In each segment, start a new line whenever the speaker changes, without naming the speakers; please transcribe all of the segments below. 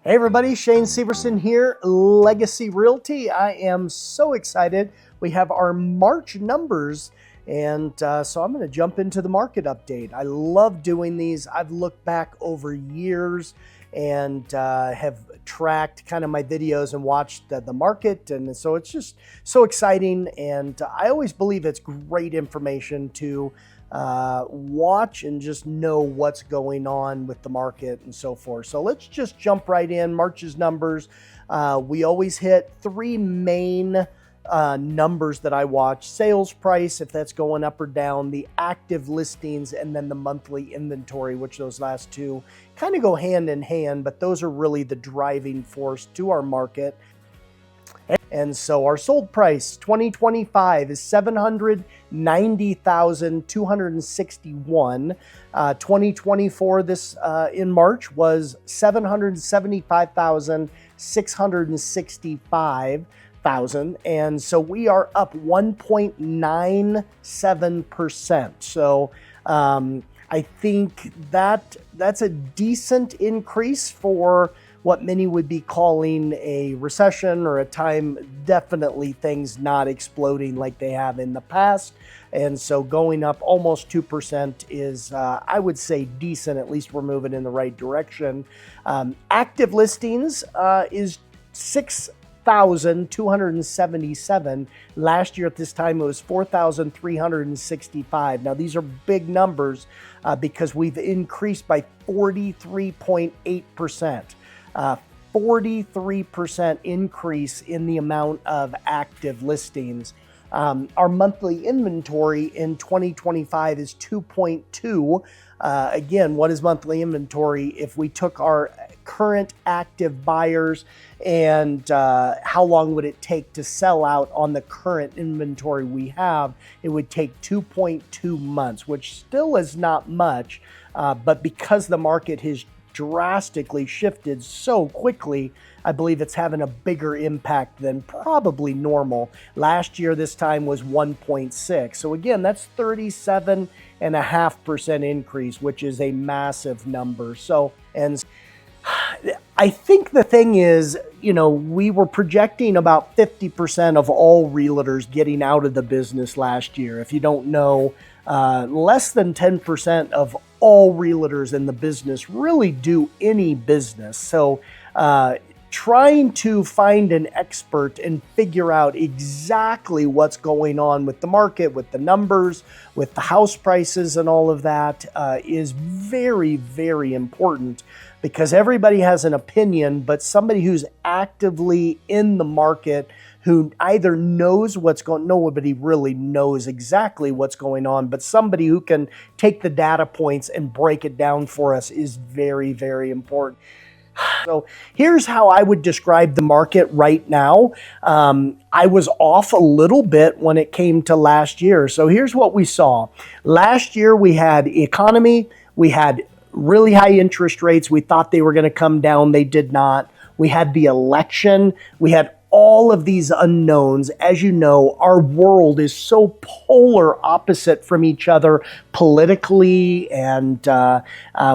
Hey everybody, Shane Severson here, Legacy Realty. I am so excited. We have our March numbers, and so I'm going to jump into the market update. I love doing these. I've looked back over years and have tracked kind of my videos and watched the market, and so it's just so exciting. And I always believe it's great information to watch and just know what's going on with the market and so forth. So let's just jump right in. March's numbers. We always hit three main numbers that I watch: sales price, if that's going up or down, the active listings, and then the monthly inventory, which those last two kind of go hand in hand, but those are really the driving force to our market. And so our sold price 2025 is $790,261. 2024 this in March was $775,665. And so we are up 1.97%. So I think that's a decent increase for what many would be calling a recession, or a time definitely things not exploding like they have in the past. And so going up almost 2% is, I would say, decent. At least we're moving in the right direction. Active listings is 6,277. Last year at this time it was 4,365. Now these are big numbers because we've increased by 43.8%. 43% increase in the amount of active listings. Our monthly inventory in 2025 is 2.2. Again, what is monthly inventory? If we took our current active buyers and how long would it take to sell out on the current inventory we have, it would take 2.2 months, which still is not much, but because the market has drastically shifted so quickly, I believe it's having a bigger impact than probably normal. Last year, this time was 1.6. So again, that's 37.5% increase, which is a massive number. So, and I think the thing is, we were projecting about 50% of all realtors getting out of the business last year. If you don't know, less than 10% of all realtors in the business really do any business. So trying to find an expert and figure out exactly what's going on with the market, with the numbers, with the house prices and all of that is very, very important, because everybody has an opinion, but somebody who's actively in the market, who either knows what's going, nobody really knows exactly what's going on, but somebody who can take the data points and break it down for us is very, very important. So here's how I would describe the market right now. I was off a little bit when it came to last year. So here's what we saw. Last year we had economy, we had really high interest rates. We thought they were going to come down. They did not. We had the election. We had all of these unknowns. As you know, our world is so polar opposite from each other politically, and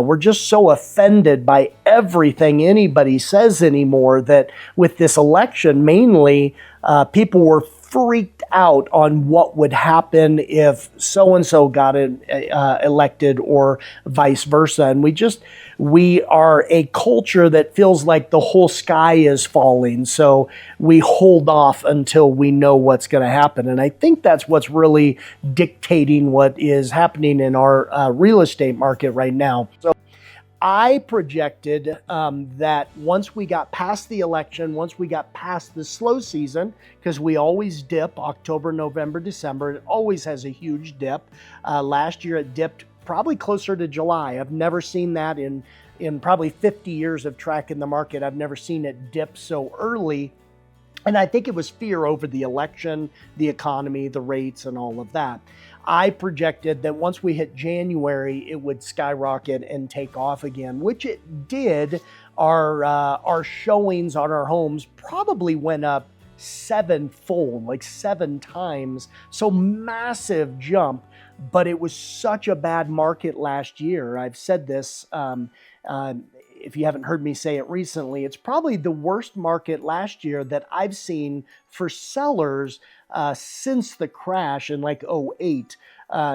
we're just so offended by everything anybody says anymore that with this election, mainly, people were freaked out on what would happen if so-and-so got elected or vice versa. And we are a culture that feels like the whole sky is falling. So we hold off until we know what's going to happen. And I think that's what's really dictating what is happening in our real estate market right now. So I projected that once we got past the election, once we got past the slow season, because we always dip October, November, December, it always has a huge dip. Last year it dipped probably closer to July. I've never seen that in probably 50 years of tracking the market. I've never seen it dip so early. And I think it was fear over the election, the economy, the rates, and all of that. I projected that once we hit January, it would skyrocket and take off again, which it did. Our showings on our homes probably went up sevenfold, like 7 times. So massive jump, but it was such a bad market last year. I've said this. if you haven't heard me say it recently, it's probably the worst market last year that I've seen for sellers since the crash in like '08.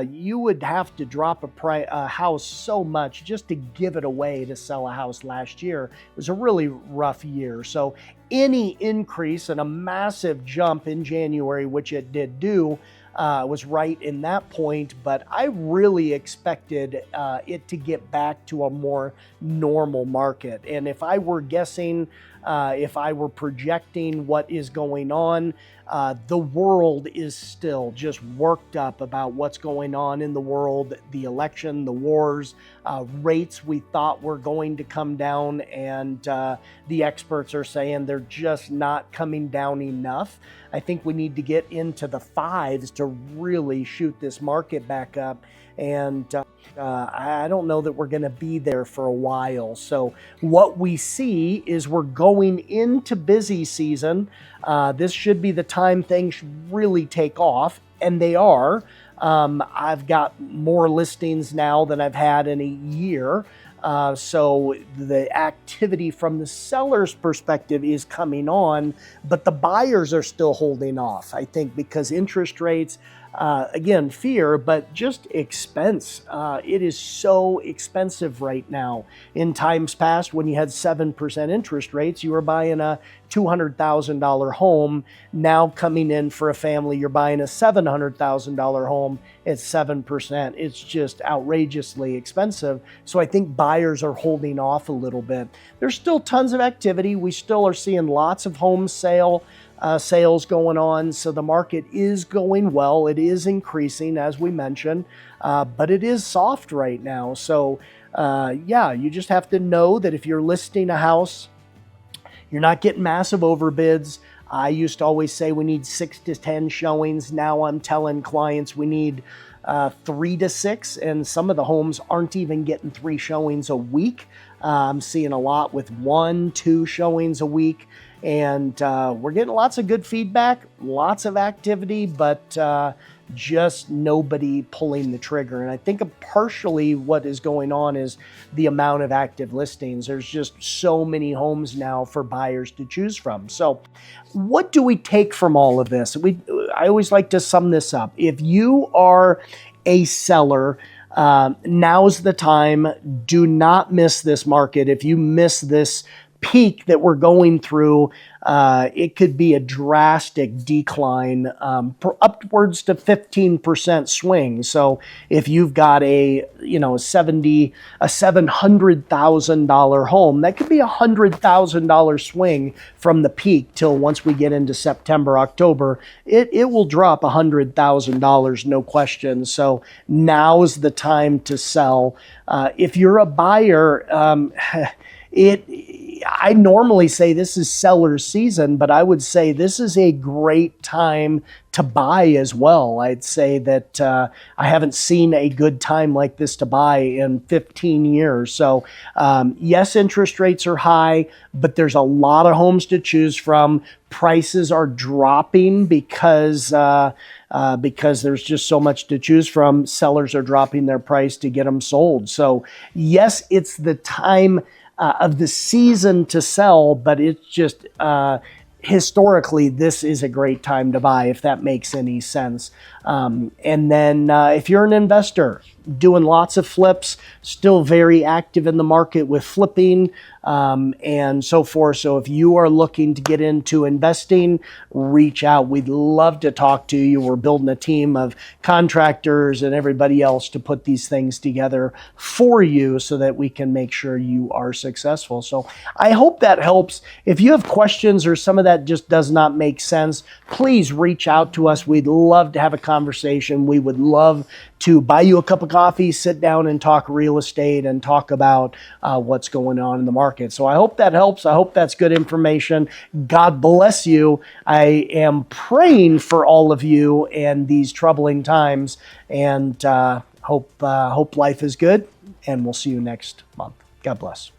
You would have to drop a house so much just to give it away to sell a house last year. It was a really rough year. So any increase and a massive jump in January, which it did do, was right in that point, but I really expected it to get back to a more normal market. And if I were guessing, if I were projecting what is going on, the world is still just worked up about what's going on in the world, the election, the wars, rates we thought were going to come down, and the experts are saying they're just not coming down enough. I think we need to get into the fives to really shoot this market back up. And I don't know that we're going to be there for a while. So what we see is we're going into busy season. This should be the time things really take off, and they are. I've got more listings now than I've had in a year. So the activity from the seller's perspective is coming on, but the buyers are still holding off, I think, because interest rates, again, fear, but just expense. It is so expensive right now. In times past, when you had 7% interest rates, you were buying a $200,000 home. Now coming in for a family, you're buying a $700,000 home at 7%. It's just outrageously expensive. So I think buyers are holding off a little bit. There's still tons of activity. We still are seeing lots of home sales going on. So the market is going well. It is increasing, as we mentioned, but it is soft right now. So yeah, you just have to know that if you're listing a house, you're not getting massive overbids. I used to always say we need 6 to 10 showings. Now I'm telling clients we need 3 to 6, and some of the homes aren't even getting 3 showings a week. I'm seeing a lot with 1, 2 showings a week, and we're getting lots of good feedback, lots of activity, but just nobody pulling the trigger. And I think partially what is going on is the amount of active listings. There's just so many homes now for buyers to choose from. So what do we take from all of this? I always like to sum this up. If you are a seller, now's the time. Do not miss this market. If you miss this peak that we're going through, it could be a drastic decline, upwards to 15% swing. So if you've got a $700,000 home, that could be $100,000 swing from the peak till once we get into September, October, it will drop $100,000, no question. So now's the time to sell. If you're a buyer, I normally say this is seller's season, but I would say this is a great time to buy as well. I'd say that I haven't seen a good time like this to buy in 15 years. So yes, interest rates are high, but there's a lot of homes to choose from. Prices are dropping because there's just so much to choose from. Sellers are dropping their price to get them sold. So yes, it's the time of the season to sell, but it's just historically, this is a great time to buy, if that makes any sense. And then if you're an investor doing lots of flips, still very active in the market with flipping and so forth. So if you are looking to get into investing, reach out. We'd love to talk to you. We're building a team of contractors and everybody else to put these things together for you so that we can make sure you are successful. So I hope that helps. If you have questions or some of that just does not make sense, please reach out to us. We'd love to have a conversation. We would love to buy you a cup of coffee, sit down and talk real estate and talk about what's going on in the market. So I hope that helps. I hope that's good information. God bless you. I am praying for all of you in these troubling times, and hope life is good, and we'll see you next month. God bless.